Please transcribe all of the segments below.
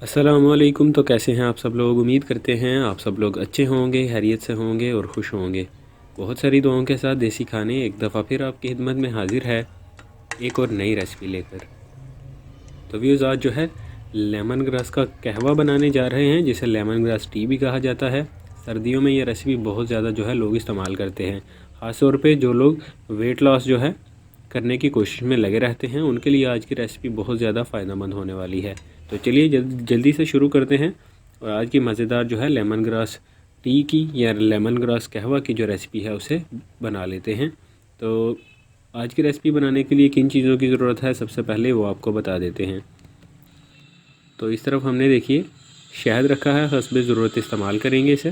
अस्सलामुअलैकुम। तो कैसे हैं आप सब लोग? उम्मीद करते हैं आप सब लोग अच्छे होंगे, खैरियत से होंगे और खुश होंगे। बहुत सारी दुआओं के साथ देसी खाने एक दफ़ा फिर आपकी खिदमत में हाजिर है, एक और नई रेसिपी लेकर। तो व्यूज़, आज जो है लेमन ग्रास का कहवा बनाने जा रहे हैं, जिसे लेमन ग्रास टी भी कहा जाता है। सर्दियों में ये रेसिपी बहुत ज़्यादा जो है लोग इस्तेमाल करते हैं। ख़ास तौर पे जो लोग वेट लॉस जो है करने की कोशिश में लगे रहते हैं, उनके लिए आज की रेसिपी बहुत ज़्यादा फ़ायदेमंद होने वाली है। तो चलिए जल्दी से शुरू करते हैं और आज की मज़ेदार जो है लेमन ग्रास टी की या लेमन ग्रास कहवा की जो रेसिपी है उसे बना लेते हैं। तो आज की रेसिपी बनाने के लिए किन चीज़ों की ज़रूरत है, सबसे पहले वो आपको बता देते हैं। तो इस तरफ हमने देखिए शहद रखा है, हस्बे ज़रूरत इस्तेमाल करेंगे इसे।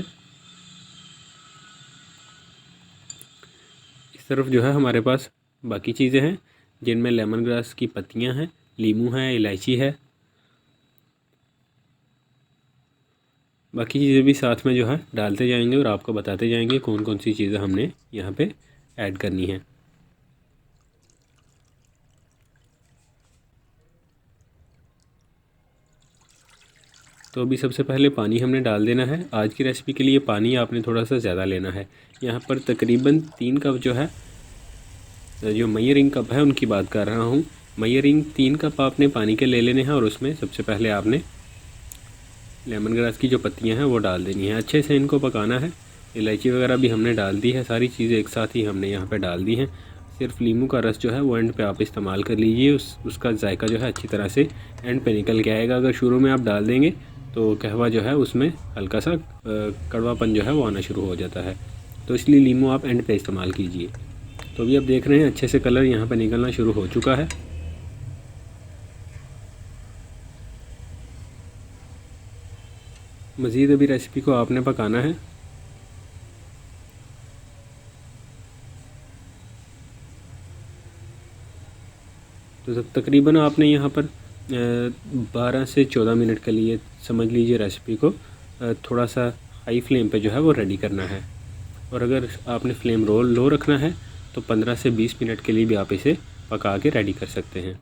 इस तरफ जो है हमारे पास बाकी चीज़ें हैं, जिनमें लेमन ग्रास की पत्तियां हैं, लीमू है, इलायची है। बाकी चीज़ें भी साथ में जो है डालते जाएंगे और आपको बताते जाएंगे कौन कौन सी चीज़ें हमने यहाँ पे ऐड करनी है। तो अभी सबसे पहले पानी हमने डाल देना है। आज की रेसिपी के लिए पानी आपने थोड़ा सा ज़्यादा लेना है। यहाँ पर तकरीबन 3 कप जो है, जो मेजरिंग कप है उनकी बात कर रहा हूँ, मेजरिंग 3 कप आपने पानी के ले लेने हैं और उसमें सबसे पहले आपने लेमन ग्रास की जो पत्तियां हैं वो डाल देनी है। अच्छे से इनको पकाना है। इलायची वगैरह भी हमने डाल दी है, सारी चीज़ें एक साथ ही हमने यहाँ पे डाल दी हैं। सिर्फ लीमू का रस जो है वो एंड पे आप इस्तेमाल कर लीजिए, उसका जायका जो है अच्छी तरह से एंड पे निकल के आएगा। अगर शुरू में आप डाल देंगे तो कहवा जो है उसमें हल्का सा कड़वापन जो है वो आना शुरू हो जाता है, तो इसलिए लीमू आप एंड पे इस्तेमाल कीजिए। तो अभी आप देख रहे हैं अच्छे से कलर यहाँ पर निकलना शुरू हो चुका है। मज़ीद अभी रेसिपी को आपने पकाना है। तो तकरीबन आपने यहाँ पर 12 से 14 मिनट के लिए समझ लीजिए रेसिपी को थोड़ा सा हाई फ्लेम पे जो है वो रेडी करना है। और अगर आपने फ्लेम लो रखना है तो 15 से 20 मिनट के लिए भी आप इसे पका के रेडी कर सकते हैं।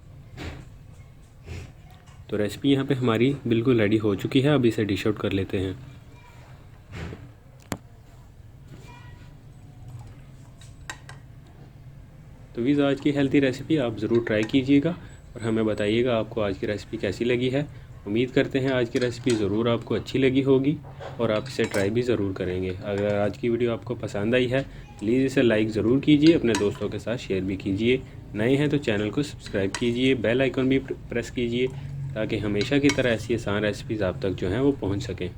तो रेसिपी यहाँ पे हमारी बिल्कुल रेडी हो चुकी है। अब इसे डिश आउट कर लेते हैं। तो वीज़, आज की हेल्थी रेसिपी आप ज़रूर ट्राई कीजिएगा और हमें बताइएगा आपको आज की रेसिपी कैसी लगी है। उम्मीद करते हैं आज की रेसिपी ज़रूर आपको अच्छी लगी होगी और आप इसे ट्राई भी ज़रूर करेंगे। अगर आज की वीडियो आपको पसंद आई है प्लीज़ इसे लाइक ज़रूर कीजिए, अपने दोस्तों के साथ शेयर भी कीजिए। नए हैं तो चैनल को सब्सक्राइब कीजिए, बेल आइकन भी प्रेस कीजिए ताकि हमेशा की तरह ऐसी आसान रेसिपीज़ आप तक जो हैं वो पहुँच सकें।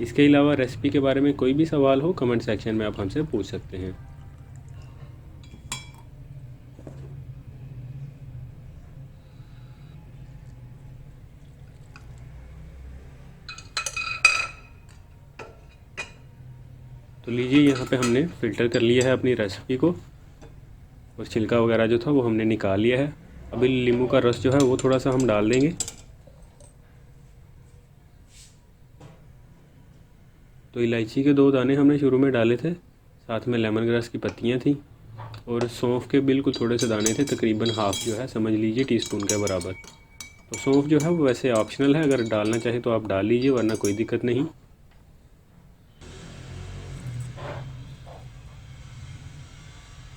इसके अलावा रेसिपी के बारे में कोई भी सवाल हो कमेंट सेक्शन में आप हमसे पूछ सकते हैं। तो लीजिए, यहाँ पे हमने फ़िल्टर कर लिया है अपनी रेसिपी को और छिलका वगैरह जो था वो हमने निकाल लिया है। अभी नींबू का रस जो है वो थोड़ा सा हम डाल देंगे। तो इलायची के 2 दाने हमने शुरू में डाले थे, साथ में लेमन ग्रास की पत्तियाँ थी और सौंफ के बिल्कुल थोड़े से दाने थे, तकरीबन हाफ़ जो है समझ लीजिए टीस्पून के बराबर। तो सौंफ जो है वो वैसे ऑप्शनल है, अगर डालना चाहे तो आप डाल लीजिए, वरना कोई दिक्कत नहीं।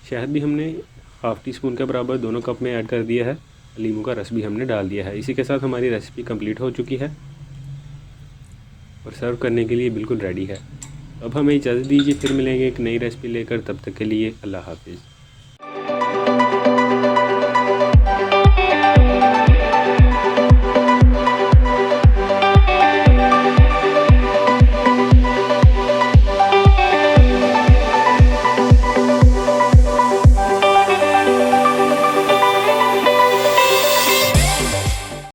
शहद भी हमने हाफ़ टी स्पून के बराबर दोनों कप में ऐड कर दिया है। नींबू का रस भी हमने डाल दिया है। इसी के साथ हमारी रेसिपी कंप्लीट हो चुकी है और सर्व करने के लिए बिल्कुल रेडी है। अब हमें इजाज़त दीजिए, फिर मिलेंगे एक नई रेसिपी लेकर। तब तक के लिए अल्लाह हाफिज़।